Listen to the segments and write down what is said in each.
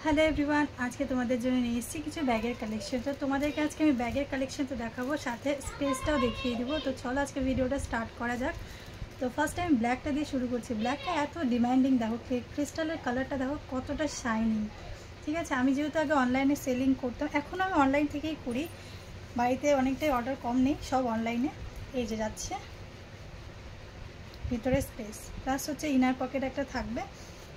Hello everyone, আজকে তোমাদের জন্য নিয়ে এসেছি কিছু ব্যাগের কালেকশন। তো তোমাদেরকে আজকে আমি ব্যাগের কালেকশন তো দেখাবো, সাথে স্পেসটাও দেখিয়ে দেবো। তো চলো আজকে ভিডিওটা স্টার্ট করা যাক। তো ফার্স্ট টাইম ব্ল্যাকটা দিয়ে শুরু করছি। ব্ল্যাকটা এত ডিমান্ডিং, দেখো ক্রিস্টালের কালারটা দেখো কতটা শাইনিং। ঠিক আছে, আমি যেহেতু আগে অনলাইনে সেলিং করতাম, এখন আমি অনলাইন থেকেই করি। বাড়িতে অনেকটাই অর্ডার কম নেই, সব অনলাইনে। এই যে যাচ্ছে ভিতরে স্পেস, প্লাস হচ্ছে ইনার পকেট একটা থাকবে।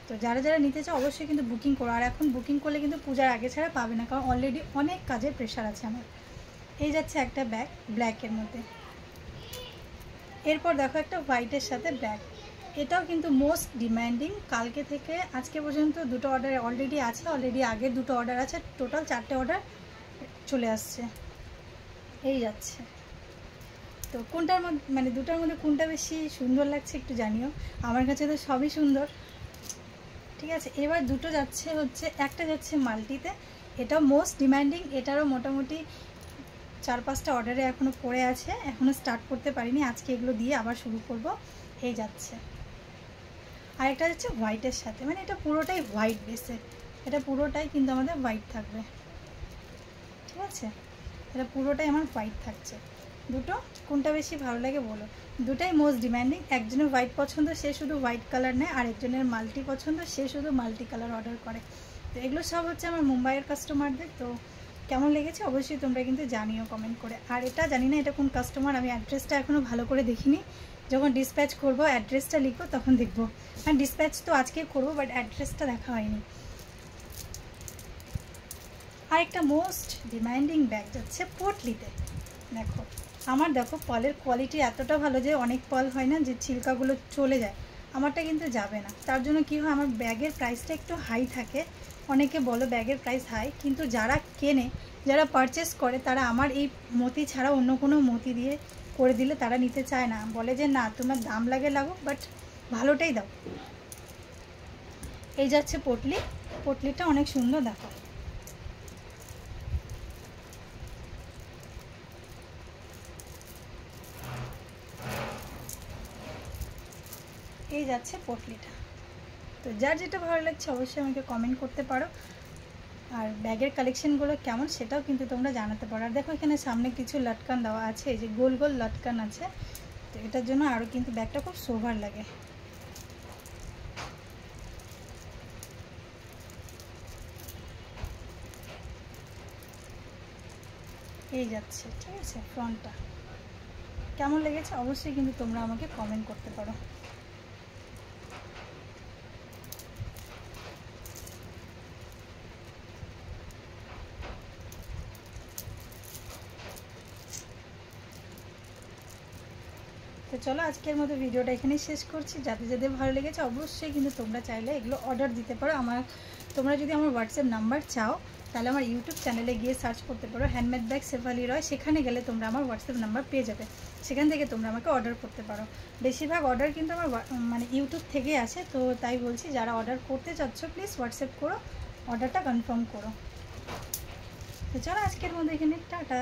তো যারা যারা নিতে চাও অবশ্যই কিন্তু বুকিং করো। আর এখন বুকিং করলে কিন্তু পূজার আগে ছাড়া পাবে না, কারণ অলরেডি অনেক কাজের প্রেশার আছে আমার। এই যাচ্ছে একটা ব্যাগ ব্ল্যাকের মধ্যে। এরপর দেখো একটা হোয়াইটের সাথে ব্ল্যাক, এটাও কিন্তু মোস্ট ডিম্যান্ডিং। কালকে থেকে আজকে পর্যন্ত দুটো অর্ডার অলরেডি আছে, অলরেডি আগের দুটো অর্ডার আছে, টোটাল 4টে অর্ডার চলে আসছে। এই যাচ্ছে। তো কোনটার মধ্যে মানে দুটার মধ্যে কোনটা বেশি সুন্দর লাগছে একটু জানিও। আমার কাছে তো সবই সুন্দর। ঠিক আছে, এবার দুটো যাচ্ছে হচ্ছে, একটা যাচ্ছে মাল্টিতে, এটাও মোস্ট ডিমান্ডিং। এটারও মোটামুটি 4-5টা অর্ডারে এখনও পড়ে আছে, এখনও স্টার্ট করতে পারিনি। আজকে এগুলো দিয়ে আবার শুরু করব। এই যাচ্ছে। আর একটা যাচ্ছে হোয়াইটের সাথে, মানে এটা পুরোটাই হোয়াইট বেসে, এটা পুরোটাই কিন্তু আমাদের হোয়াইট থাকবে। ঠিক আছে, এটা পুরোটাই আমার হোয়াইট থাকছে। দুটো কোনটা বেশি ভালো লাগে বলো। দুটাই মোস্ট ডিম্যান্ডিং। একজনের হোয়াইট পছন্দ, সে শুধু হোয়াইট কালার নেয়, আর একজনের মাল্টি পছন্দ, সে শুধু মাল্টি কালার অর্ডার করে। তো এগুলো সব হচ্ছে আমার মুম্বাইয়ের কাস্টমারদের। তো কেমন লেগেছে অবশ্যই তোমরা কিন্তু জানিও কমেন্ট করে। আর এটা জানি না এটা কোন কাস্টমার, আমি অ্যাড্রেসটা এখনও ভালো করে দেখিনি। যখন ডিসপ্যাচ করবো অ্যাড্রেসটা লিখবো তখন দেখবো। হ্যাঁ, ডিসপ্যাচ তো আজকে করবো, বাট অ্যাড্রেসটা দেখা হয়নি। আরেকটা মোস্ট ডিমান্ডিং ব্যাগ যাচ্ছে পটলিতে। দেখো আমার, দেখো পলের কোয়ালিটি এতটা ভালো যে অনেক পল হয় না যে ছিলকাগুলো চলে যায়, আমারটা কিন্তু যাবে না। তার জন্য কি হয়, আমার ব্যাগের প্রাইসটা একটু হাই থাকে। অনেকে বলো ব্যাগের প্রাইস হাই, কিন্তু যারা কেনে, যারা পারচেস করে, তারা আমার এই মতি ছাড়া অন্য কোনো মতি দিয়ে করে দিলে তারা নিতে চায় না, বলে যে না তোমার দাম লাগে লাগুক, বাট ভালোটাই দাও। এই যাচ্ছে পটলি, পটলিটা অনেক সুন্দর। দেখো এই যাচ্ছে পটলিটা। তো যার যেটা ভালো লাগছে অবশ্যই আমাকে কমেন্ট করতে পারো। আর ব্যাগের কালেকশনগুলো কেমন সেটাও কিন্তু তোমরা জানাতে পারো। আর দেখো এখানে সামনে কিছু লটকান দেওয়া আছে, এই যে গোল গোল লটকান আছে। তো এটার জন্য আরও কিন্তু ব্যাগটা খুব সোভার লাগে। এই যাচ্ছে। ঠিক আছে, ফ্রন্টটা কেমন লেগেছে অবশ্যই কিন্তু তোমরা আমাকে কমেন্ট করতে পারো। তো চলো আজকের মতো ভিডিওটা এখানেই শেষ করছি। যাদের যাদের ভালো লেগেছে অবশ্যই কিন্তু তোমরা চাইলে এগুলো অর্ডার দিতে পারো। তোমরা যদি আমার হোয়াটসঅ্যাপ নাম্বার চাও তাহলে আমার ইউটিউব চ্যানেলে গিয়ে সার্চ করতে পারো হ্যান্ডমেড ব্যাগ শেফালি রয়, সেখানে গেলে তোমরা আমার হোয়াটসঅ্যাপ নাম্বার পেয়ে যাবে। সেখান থেকে তোমরা আমাকে অর্ডার করতে পারো। বেশিরভাগ অর্ডার কিন্তু আমার মানে ইউটিউব থেকেই আসে। তো তাই বলছি, যারা অর্ডার করতে চাচ্ছ প্লিজ হোয়াটসঅ্যাপ করো, অর্ডারটা কনফার্ম করো। তো চলো আজকের মতো এখানে টাটা।